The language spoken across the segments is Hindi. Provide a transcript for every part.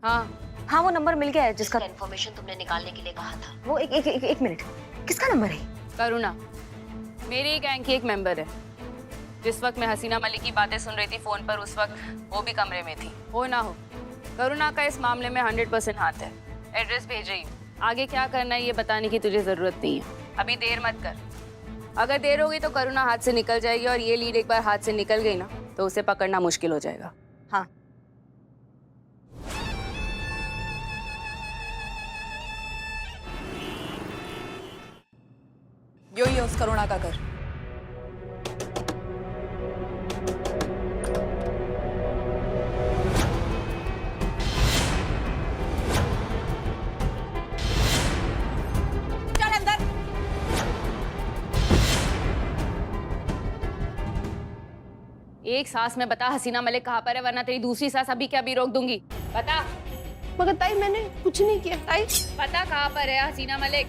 हाँ वो नंबर मिल गया है जिसका इन्फॉर्मेशन तुमने निकालने के लिए कहा था। वो एक मिनट, किसका नंबर है? करुणा मेरी गैंग की एक मेंबर है। जिस वक्त मैं हसीना मलिक की बातें सुन रही थी फोन पर, उस वक्त वो भी कमरे में थी। हो ना हो, करुणा का इस मामले में 100% हाथ है। एड्रेस भेज रही हूँ, आगे क्या करना है ये बताने की तुझे जरूरत नहीं है। अभी देर मत कर, अगर देर होगी तो करुणा हाथ से निकल जाएगी, और ये लीड एक बार हाथ से निकल गई ना तो उसे पकड़ना मुश्किल हो जाएगा। हाँ यो ही है उस करुणा का घर। चल अंदर। एक सांस में बता हसीना मलिक कहाँ पर है, वरना तेरी दूसरी सांस अभी क्या भी रोक दूंगी। बता। मगर ताई मैंने कुछ नहीं किया। ताई पता कहाँ पर है हसीना मलिक?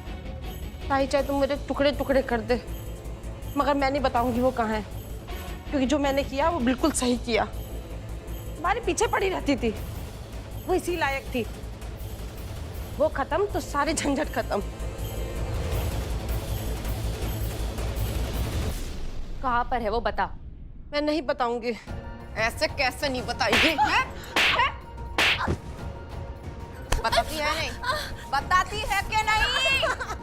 ताई चाहे तुम मेरे टुकड़े टुकड़े कर दे, मगर मैं नहीं बताऊंगी वो कहाँ है, क्योंकि जो मैंने किया वो बिल्कुल सही किया। तुम्हारे पीछे पड़ी रहती थी, वो इसी लायक थी। वो खत्म तो सारी झंझट खत्म। कहाँ पर है वो बता। मैं नहीं बताऊंगी। ऐसे कैसे नहीं बताएगी? बताती है नहीं? बताती है कि नहीं?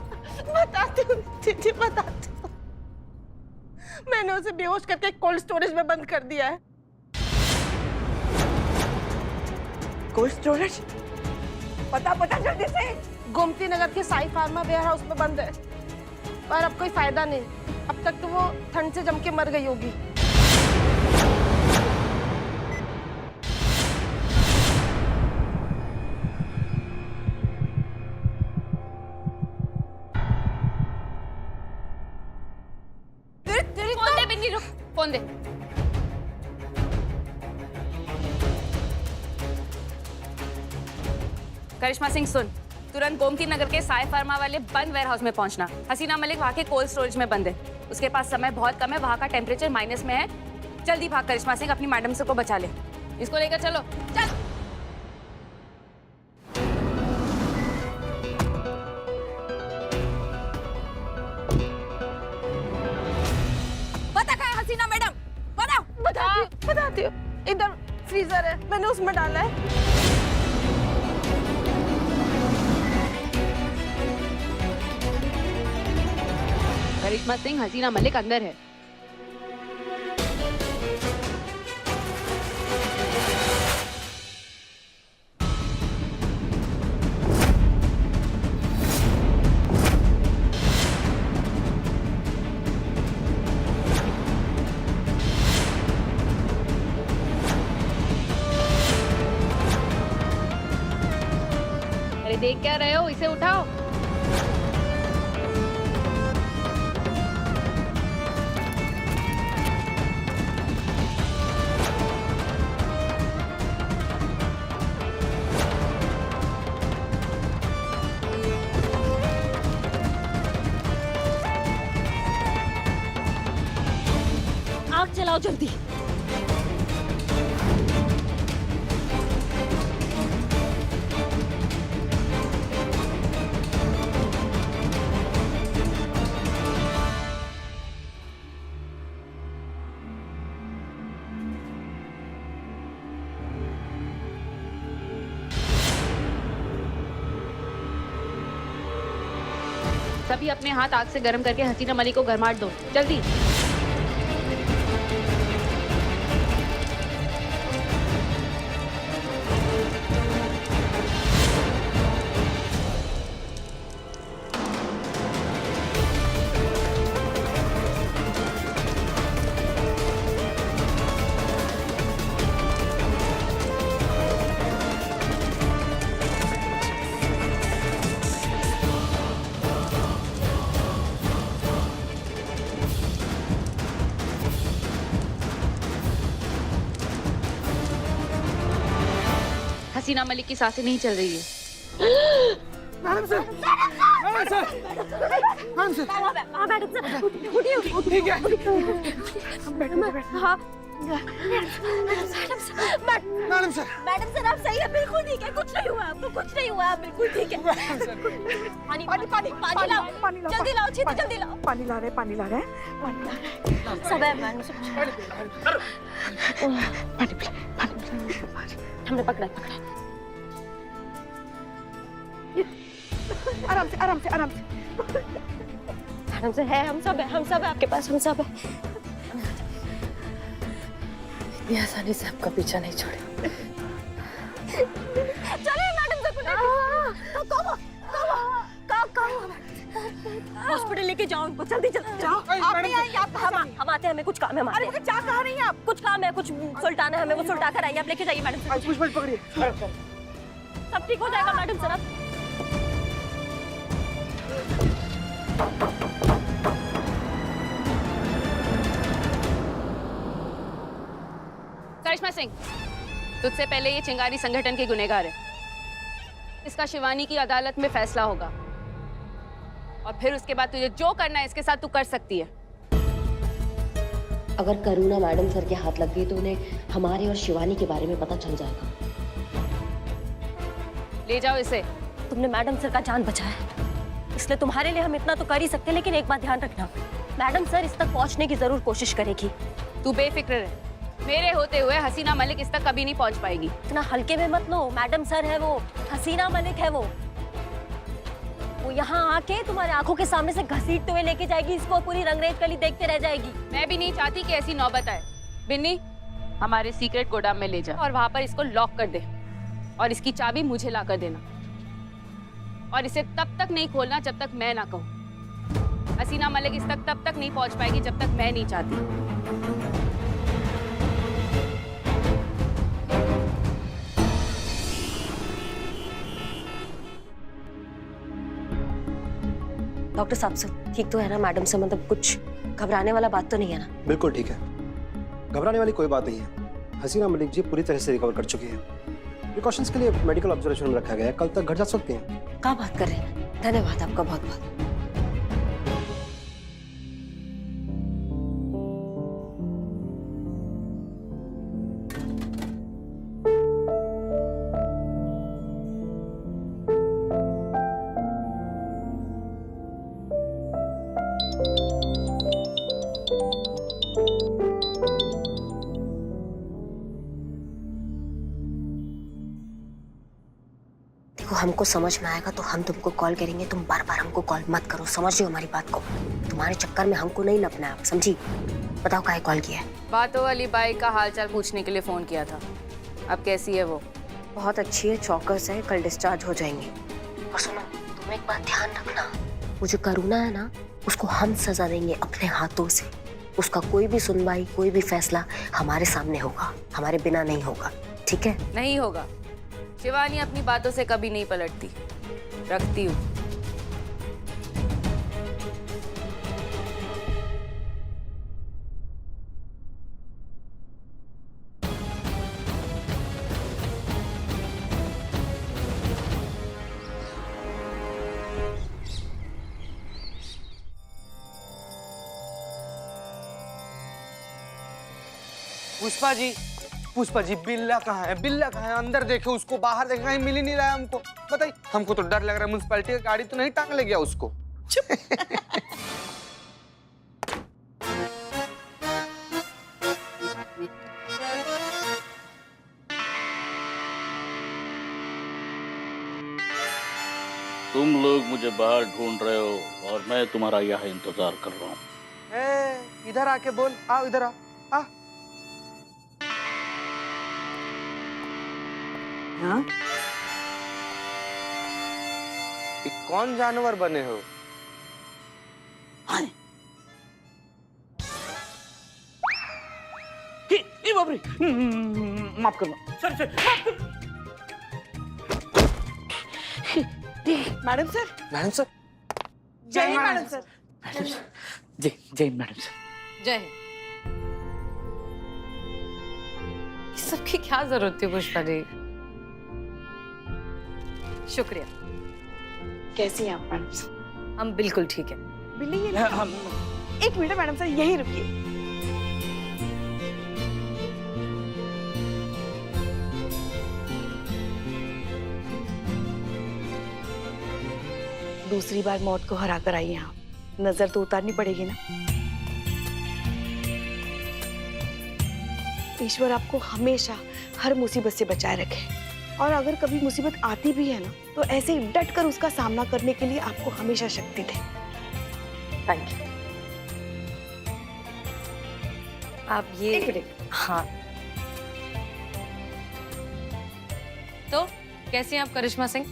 बताती हूँ दीदी, बताती हूँ। मैंने उसे बेहोश करके कोल्ड स्टोरेज में बंद कर दिया है। Cold storage? पता जल्दी से। गोमती नगर के साई फार्मा वेयर हाउस में बंद है, पर अब कोई फायदा नहीं। अब तक तो वो ठंड से जम के मर गई होगी। फोन दे बिन्नी, रुक, फोन दे। करिश्मा सिंह सुन, तुरंत गोमती नगर के साई फार्मा वाले बंद वेयर हाउस में पहुंचना। हसीना मलिक वहां के कोल्ड स्टोरेज में बंद है, उसके पास समय बहुत कम है, वहां का टेम्परेचर माइनस में है। जल्दी भाग करिश्मा सिंह, अपनी मैडम से को बचा ले। इसको लेकर चलो, चल। पता क्या है हसीना मैडम? बताओ। बताती हूँ। इधर फ्रीजर है, मैंने उसमें डाला है। करिश्मा सिंह, हसीना मलिक अंदर है। अरे देख क्या रहे हो, इसे उठाओ। आग जलाओ जल्दी। सभी अपने हाथ आग से गर्म करके हसीना मलिक को गरमाट दो, जल्दी। हसीना मलिक की सांसें नहीं चल रही है। मैडम सर, हाँ मैडम सर, उठिए। ठीक है। हाँ मैडम सर मैडम सर आप सही है, बिल्कुल ठीक है, कुछ नहीं हुआ आपको, कुछ नहीं हुआ, आप बिल्कुल ठीक है। पानी पानी पानी पानी लाओ, जल्दी लाओ, छीती जल्दी लाओ। पानी ला रहे पानी ला रहे पानी ला रहे सब है मैडम, सब पानी पिला हमने पकड़ा पकड़ा। आराम से आराम से आराम से मैडम से है, हम सब है आपके पास, हम सब है। इतनी आसानी से आपका पीछा नहीं छोड़े। चलिए मैडम से हॉस्पिटल लेके जाओ उनको, जल्दी जल्दी जाओ। आप नहीं आएंगे, आप हम आते हैं, हमें कुछ काम है। अरे मुझे क्या कहा नहीं आप? कुछ काम है, कुछ सुल्टाना है हमें, वो सुल्टा कर आइए, आप लेके जाइए मैडम से। पुष्पा पकड़िए। सब ठीक हो जाएगा मैडम सर। आप करिश्मा सिंह, तुझसे पहले ये चिंगारी संगठन के गुनहगार है। इसका शिवानी की अदालत में फैसला होगा और फिर उसके बाद तुझे जो करना है इसके साथ तू कर सकती है। अगर करुणा मैडम सर के हाथ लग गई तो उन्हें हमारे और शिवानी के बारे में पता चल जाएगा। ले जाओ इसे। तुमने मैडम सर का जान बचाया है, इसलिए तुम्हारे लिए हम इतना तो कर ही सकते हैं, लेकिन एक बात ध्यान रखना, मैडम सर इस तक पहुंचने की जरूर कोशिश करेगी। तू बेफिक्र रह, मेरे होते हुए हसीना मलिक इस तक कभी नहीं पहुंच पाएगी। इतना हल्के में मत लो, मैडम सर है वो, हसीना मलिक है वो यहाँ आके तुम्हारे आंखों के सामने से घसीटते हुए लेके जाएगी इसको, पूरी रंगरेज कली देखते रह जाएगी। मैं भी नहीं चाहती कि ऐसी नौबत आए। बिन्नी, हमारे सीक्रेट गोदाम में ले जा और वहां पर इसको लॉक कर दे और इसकी चाबी मुझे ला कर देना और इसे तब तक नहीं खोलना जब तक मैं ना कहूँ। हसीना मलिक इस तक तब तक नहीं पहुंच पाएगी जब तक मैं नहीं चाहती। डॉक्टर साहब से ठीक तो है ना मैडम से, मतलब कुछ घबराने वाला बात तो नहीं है ना? बिल्कुल ठीक है, घबराने वाली कोई बात नहीं है। हसीना मलिक जी पूरी तरह से रिकवर कर चुकी हैं। प्रिकॉशंस के लिए मेडिकल ऑब्जर्वेशन में रखा गया है, कल तक घर जा सकती हैं। क्या बात कर रहे हैं, धन्यवाद आपका बहुत बहुत। हमको समझ में आएगा तो हम तुमको कॉल करेंगे, तुम बार बार हमको कॉल मत करो, समझियो हमारी बात को। तुम्हारे चक्कर में हमको नहीं नपना है, समझी? बताओ काहे कॉल किया है? बातों वाली बाई का हालचाल पूछने के लिए फोन किया था। अब कैसी है वो? बहुत अच्छी है, चौकस है, कल डिस्चार्ज हो जाएंगे। और सुनो, तुम एक बात ध्यान रखना, वो जो करुणा है ना, उसको हम सजा देंगे अपने हाथों से। उसका कोई भी सुनवाई, कोई भी फैसला हमारे सामने होगा, हमारे बिना नहीं होगा, ठीक है? नहीं होगा। शिवानी अपनी बातों से कभी नहीं पलटती, रखती हूँ। पुष्पा जी बिल्ला कहाँ है? बिल्ला कहाँ है? अंदर देखे उसको, बाहर देखे, कहीं मिल ही नहीं रहा है हमको। बताइए, हमको तो डर लग रहा है, म्युनिसिपैलिटी की गाड़ी तो नहीं टांग ले गया उसको। तुम लोग मुझे बाहर ढूंढ रहे हो और मैं तुम्हारा यहाँ इंतजार कर रहा हूँ। इधर आके बोल, आओ इधर आ। हाँ? कौन जानवर बने हो? बाप रे, माफ करना sir, madam sir. Madam sir, जय हिंद मैडम सर। जय हिंद मैडम सर। जय हिंद। इस सब की क्या जरूरत थी पुष्पा जी? शुक्रिया। कैसी हैं आप मैडम सर? हम बिल्कुल ठीक है। बिल्ली ये हम एक मिनट मैडम सर, यहीं रुकिए। दूसरी बार मौत को हरा कर आई यहाँ, नजर तो उतारनी पड़ेगी ना। ईश्वर आपको हमेशा हर मुसीबत से बचाए रखे, और अगर कभी मुसीबत आती भी है ना तो ऐसे ही डट कर उसका सामना करने के लिए आपको हमेशा शक्ति दे। Thank you. आप ये हाँ, तो कैसे हैं आप करिश्मा सिंह?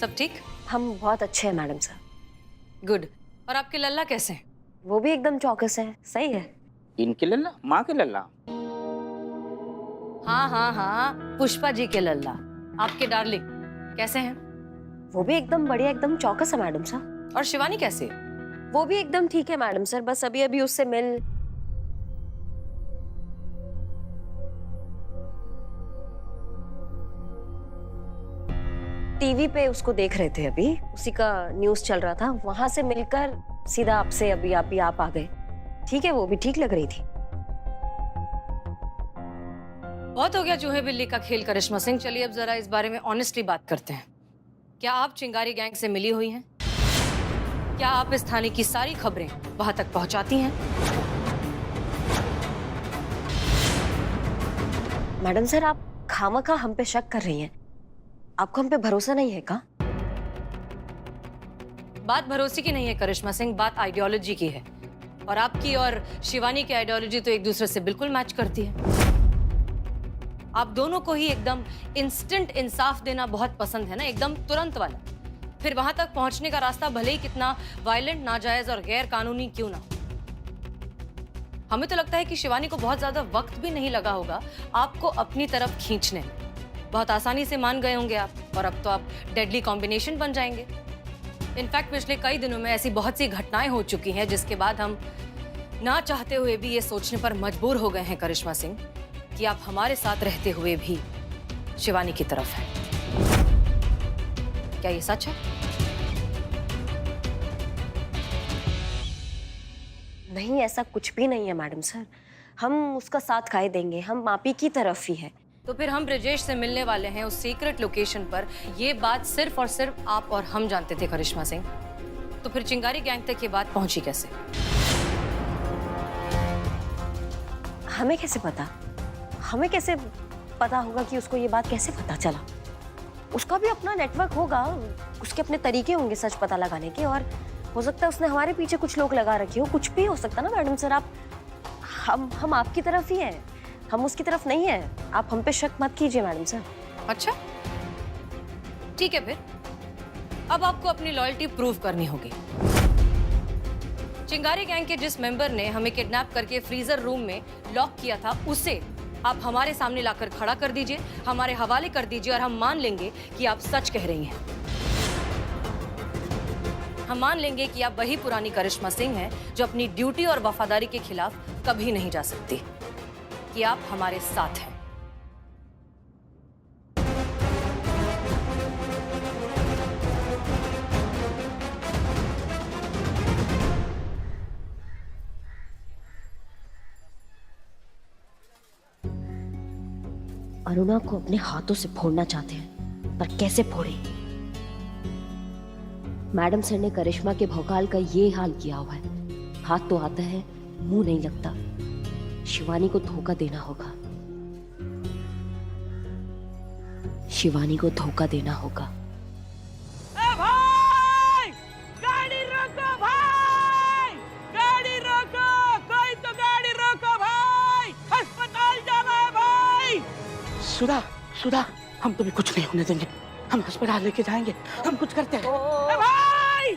सब ठीक? हम बहुत अच्छे हैं मैडम सर। गुड। और आपके लल्ला कैसे हैं? वो भी एकदम चौकस है, सही है। इनके लल्ला, माँ के लल्ला। हाँ हाँ हाँ, पुष्पा जी के लल्ला, आपके डार्लिंग कैसे हैं? वो भी एकदम बढ़िया, एकदम चौकस है मैडम सर। और शिवानी कैसे? वो भी एकदम ठीक है मैडम सर, बस अभी अभी उससे मिल। टीवी पे उसको देख रहे थे, अभी उसी का न्यूज़ चल रहा था, वहां से मिलकर सीधा आपसे अभी आप आ गए। ठीक है, वो भी ठीक लग रही थी। बहुत हो गया चूहे बिल्ली का खेल करिश्मा सिंह, चलिए अब जरा इस बारे में ऑनेस्टली बात करते हैं। क्या आप चिंगारी गैंग से मिली हुई हैं? क्या आप इस थाने की सारी खबरें वहां तक पहुंचाती हैं? मैडम सर, आप खामखा हम पे शक कर रही हैं। आपको हम पे भरोसा नहीं है का? बात भरोसे की नहीं है करिश्मा सिंह, बात आइडियोलॉजी की है। और आपकी और शिवानी की आइडियोलॉजी तो एक दूसरे से बिल्कुल मैच करती है। आप दोनों को ही एकदम इंस्टेंट इंसाफ देना बहुत पसंद है ना, एकदम तुरंत वाला। फिर वहां तक पहुंचने का रास्ता भले ही कितना वायलेंट, नाजायज और गैर कानूनी क्यों ना हो। हमें तो लगता है कि शिवानी को बहुत ज्यादा वक्त भी नहीं लगा होगा आपको अपनी तरफ खींचने में। बहुत आसानी से मान गए होंगे आप, और अब तो आप डेडली कॉम्बिनेशन बन जाएंगे। इनफैक्ट पिछले कई दिनों में ऐसी बहुत सी घटनाएं हो चुकी हैं जिसके बाद हम ना चाहते हुए भी ये सोचने पर मजबूर हो गए हैं करिश्मा सिंह कि आप हमारे साथ रहते हुए भी शिवानी की तरफ हैं। क्या ये सच है? नहीं, ऐसा कुछ भी नहीं है मैडम सर। हम उसका साथ खाए देंगे, हम मापी की तरफ ही है। तो फिर हम ब्रजेश से मिलने वाले हैं उस सीक्रेट लोकेशन पर, ये बात सिर्फ और सिर्फ आप और हम जानते थे करिश्मा सिंह। तो फिर चिंगारी गैंग तक ये बात पहुंची कैसे? हमें कैसे पता? हमें कैसे पता होगा कि उसको ये बात कैसे पता चला? उसका भी अपना नेटवर्क होगा, उसके अपने तरीके होंगे सच पता लगाने के, और हो सकता है उसने हमारे पीछे कुछ लोग लगा रखे हो। कुछ भी हो सकता ना मैडम सर। आप हम आपकी तरफ ही हैं, हम उसकी तरफ नहीं है। आप हम पे शक मत कीजिए मैडम सर। अच्छा ठीक है, फिर अब आपको अपनी लॉयल्टी प्रूव करनी होगी। चिंगारी गैंग के जिस मेंबर ने हमें किडनैप करके फ्रीजर रूम में लॉक किया था, उसे आप हमारे सामने लाकर खड़ा कर दीजिए, हमारे हवाले कर दीजिए, और हम मान लेंगे कि आप सच कह रही हैं। हम मान लेंगे कि आप वही पुरानी करिश्मा सिंह हैं जो अपनी ड्यूटी और वफादारी के खिलाफ कभी नहीं जा सकती, कि आप हमारे साथ हैं। अरुणा को अपने हाथों से फोड़ना चाहते हैं, पर कैसे फोड़े? मैडम सर ने करिश्मा के भौकाल का ये हाल किया हुआ है। हाथ तो आता है, मुंह नहीं लगता। शिवानी को धोखा देना होगा, शिवानी को धोखा देना होगा। भाई! गाड़ी रोको भाई! गाड़ी रोको! कोई तो गाड़ी रोको भाई! अस्पताल जाना है भाई! सुधा, सुधा, हम तुम्हें कुछ नहीं होने देंगे। हम अस्पताल लेके जाएंगे, हम कुछ करते हैं। भाई!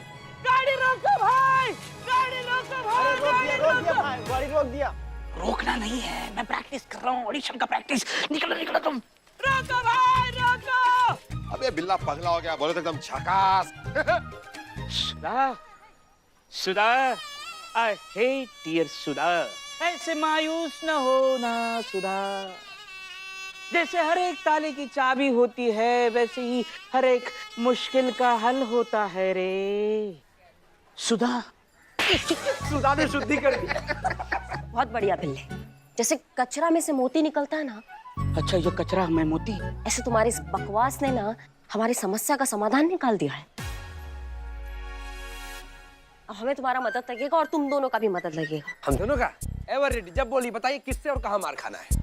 गाड़ी रोको भाई! गाड़ी रोको भाई! गाड़ी रोक दिया। रोकना नहीं है, मैं प्रैक्टिस कर रहा हूँ, ऑडिशन का प्रैक्टिस। निकलो निकलो तुम। रोको भाई, रोको! अबे बिल्ला पगला हो गया, बोले तो एकदम झकास। सुधा, सुधा, I hate dear सुधा। ऐसे मायूस न होना सुधा। जैसे हर एक ताले की चाबी होती है, वैसे ही हर एक मुश्किल का हल होता है रे सुधा। सुधा ने शुद्धि कर दी। बहुत बढ़िया बिल्ले, जैसे कचरा में से मोती निकलता है ना। अच्छा, ये कचरा में मोती? ऐसे तुम्हारी इस बकवास ने ना हमारी समस्या का समाधान निकाल दिया है। हमें तुम्हारा मदद लगेगा और तुम दोनों का भी मदद लगेगा। हम दोनों का एवर रेडी। जब बोली बताइए किससे और कहाँ मार खाना है।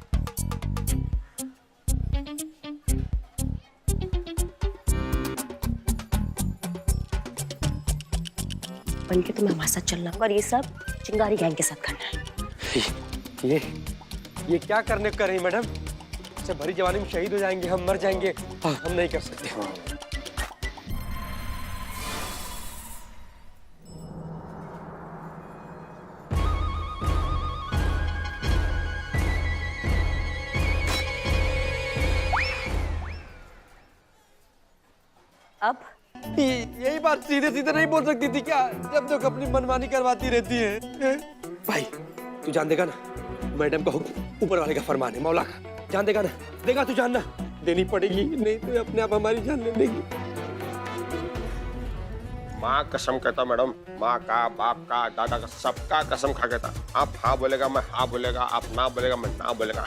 बन के तुम्हें हमारे साथ चलना होगा और ये सब चिंगारी गैंग के साथ करना है। ये क्या करने कर रही मैडम? से भरी जवानी में शहीद हो जाएंगे, हम मर जाएंगे। हम नहीं कर सकते। अब यही बात सीधे सीधे नहीं बोल सकती थी क्या? जब तक अपनी मनमानी करवाती रहती है। भाई तू जान देगा ना, मैडम का हुक्म ऊपर वाले का फरमान है, मौला का। जान देगा ना? देगा तू जानना, देनी पड़ेगी, नहीं तो अपने आप हमारी जान ले लेगी। माँ कसम कहता मैडम, माँ का, बाप का, दादा का, सबका कसम खा कहता। आप हाँ बोलेगा मैं हाँ बोलेगा, आप ना बोलेगा मैं ना बोलेगा।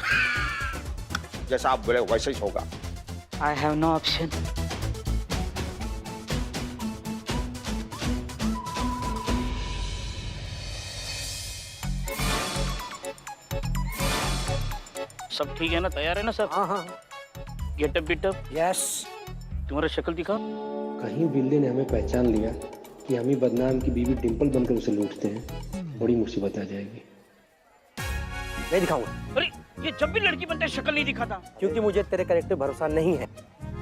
जैसा आप बोले वैसे ही होगा। I have no option. सब ठीक है ना? तैयार है ना सब? हाँ हाँ। गेटअप बिटअप? यस। तुम्हारा शक्ल दिखा। कहीं बिल्ली ने हमें पहचान लिया कि हम ही बदनाम की बीवी डिंपल बनकर उसे लूटते हैं, बड़ी मुसीबत आ जाएगी। नहीं दिखाऊंगा। अरे ये जब भी लड़की बनता है शक्ल नहीं दिखाता। क्योंकि मुझे तेरे कैरेक्टर भरोसा नहीं है।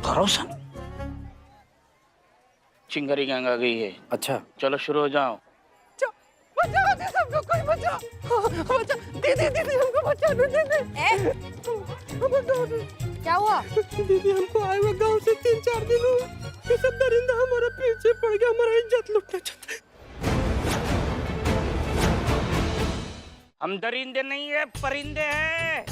भरोसा? चिंगारी गैंग आ गई है। अच्छा चलो शुरू हो जाओ। बचाओ दीदी, हमको कोई बचाओ। बचा दीदी, दीदी हमको बचा दो दीदी। क्या हुआ? दीदी हमको आए हुए गांव से 3-4 दिन हुए। ये सब दरिंदा हमारा पीछे पड़ गया, हमारा इज्जत लुटना चाहता है। हम दरिंदे नहीं है, परिंदे हैं।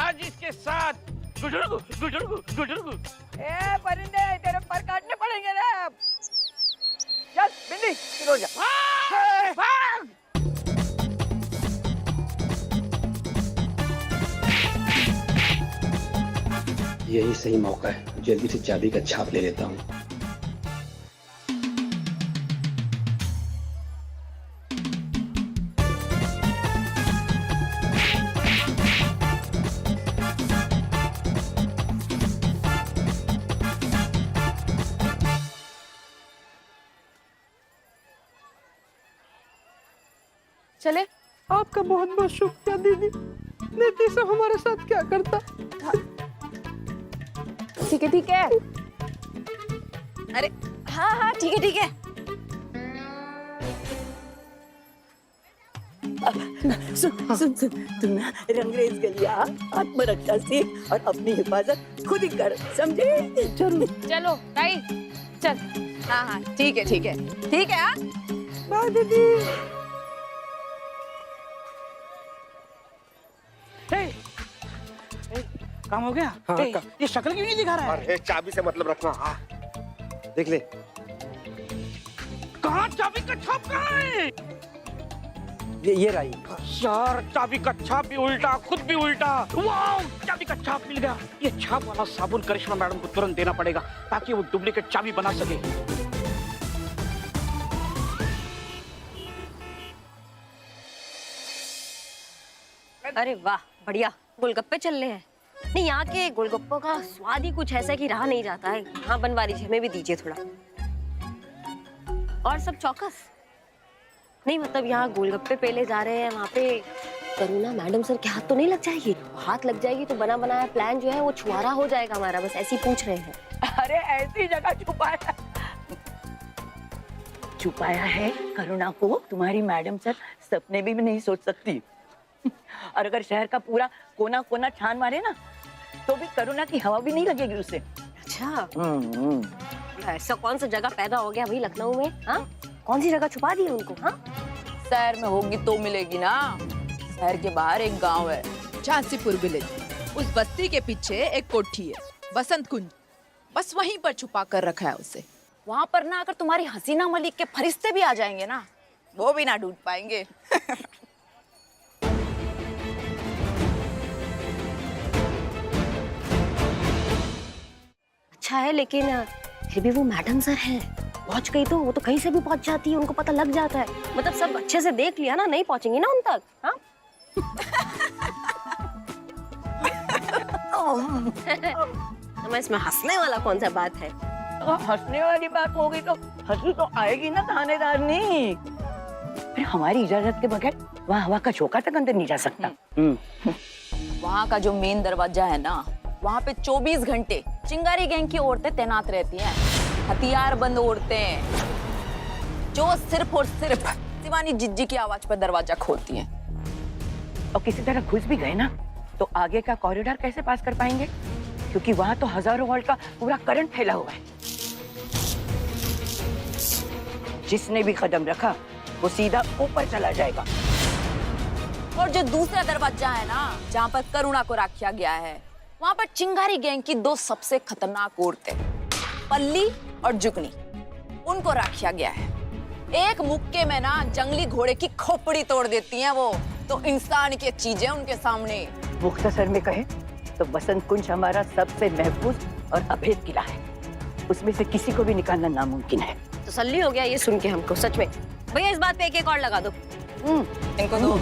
आज इसके साथ गुजरगु गुजरगु गुजरगु। ए परिंदे, तेरे पर काटने पड़ेंगे रे। चल बिल्ली शुरू हो जा। यही सही मौका है, जल्दी से चाबी का छाप ले लेता हूँ। चले। आपका बहुत बहुत शुक्रिया दीदी, नहीं तो सब हमारे साथ क्या करता। ठीक है ठीक है। अरे हाँ हाँ ठीक है ठीक है। सुन सुन सुन, तुम ना रंगरेज गलिया, आत्मरक्षा सीख और अपनी हिफाजत खुद ही कर, समझे? चलो ताई चल। हाँ हाँ ठीक है ठीक है ठीक है। हाँ बाय दीदी। काम हो गया? हाँ, ये शक्ल क्यों नहीं दिखा रहा है? अरे चाबी से मतलब रखना। हाँ देख ले। कहाँ चाबी का छाप कहाँ है? ये रही। यार चाबी का छाप भी उल्टा, खुद भी उल्टा। वाह, चाबी का छाप मिल गया। ये छाप वाला साबुन करिश्मा मैडम को तुरंत देना पड़ेगा ताकि वो डुप्लीकेट चाबी बना सके। अरे वाह, बढ़िया। गोलगप्पे चल रहे हैं। नहीं, यहाँ के गोलगप्पों का स्वाद ही कुछ ऐसा कि रहा नहीं जाता है। हाँ बनवा लीजिए, हमें भी दीजिए थोड़ा। और सब चौकस? नहीं मतलब यहाँ गोलगप्पे पेले जा रहे हैं, वहाँ पे करुणा मैडम सर के हाथ तो नहीं लग जाएगी? हाथ लग जाएगी तो बना बनाया प्लान जो है वो छुआरा हो जाएगा हमारा। बस ऐसे ही पूछ रहे हैं। अरे ऐसी जगह छुपाया है करुणा को तुम्हारी मैडम सर सपने भी नहीं सोच सकती। और अगर शहर का पूरा कोना कोना छान मारे ना तो भी करुणा की हवा भी नहीं लगेगी उसे। अच्छा, ऐसा कौन सा जगह पैदा हो गया भाई लखनऊ में? हाँ, कौन सी जगह छुपा दी है उनको? हाँ, शहर में होगी तो मिलेगी ना। शहर के बाहर एक गांव है, झांसीपुर विलेज। उस बस्ती के पीछे एक कोठी है, बसंत कुंज। बस वहीं पर छुपा कर रखा है उसे। वहां पर ना अगर तुम्हारी हसीना मलिक के फरिश्ते भी आ जाएंगे ना, वो भी ना ढूंढ पाएंगे। अच्छा है, लेकिन फिर भी वो मैडम सर हैं, पहुंच गई तो वो तो कहीं से भी पहुंच जाती है, उनको पता लग जाता है। मतलब सब अच्छे से देख लिया ना, नहीं पहुंचेंगी ना उन तक। हाँ तो इसमें हंसने वाला कौन सा बात है? तो हंसने वाली बात हो गई तो हंसी तो आएगी ना थानेदार नहीं। फिर हमारी इजाजत के बगैर वहाँ हवा का झोंका तक अंदर नहीं जा सकता। वहाँ का जो मेन दरवाजा है ना, वहाँ पे 24 घंटे चिंगारी गैंग की औरतें तैनात रहती हैं, हथियार बंद औरतें, जो सिर्फ और सिर्फ शिवानी जिज्जी की आवाज पर दरवाजा खोलती हैं। और किसी तरह घुस भी गए ना तो आगे का कॉरिडोर कैसे पास कर पाएंगे, क्योंकि वहाँ तो हजारों वोल्ट का पूरा करंट फैला हुआ है। जिसने भी कदम रखा वो सीधा ऊपर चला जाएगा। और जो दूसरा दरवाजा है ना, जहाँ पर करुणा को रखा गया है, वहाँ पर चिंगारी गैंग की 2 सबसे खतरनाक औरतें, पल्ली और जुगनी, उनको रखा गया है। एक मुक्के में ना जंगली घोड़े की खोपड़ी तोड़ देती हैं वो, तो इंसान की चीजें उनके सामने। मुख्तसर में कहे तो बसंत कुंज हमारा सबसे महफूज और अभेद किला है, उसमें से किसी को भी निकालना नामुमकिन है। तसल्ली हो गया ये सुन के हमको, सच में। भैया इस बात पे एक और लगा दो। इनको दो।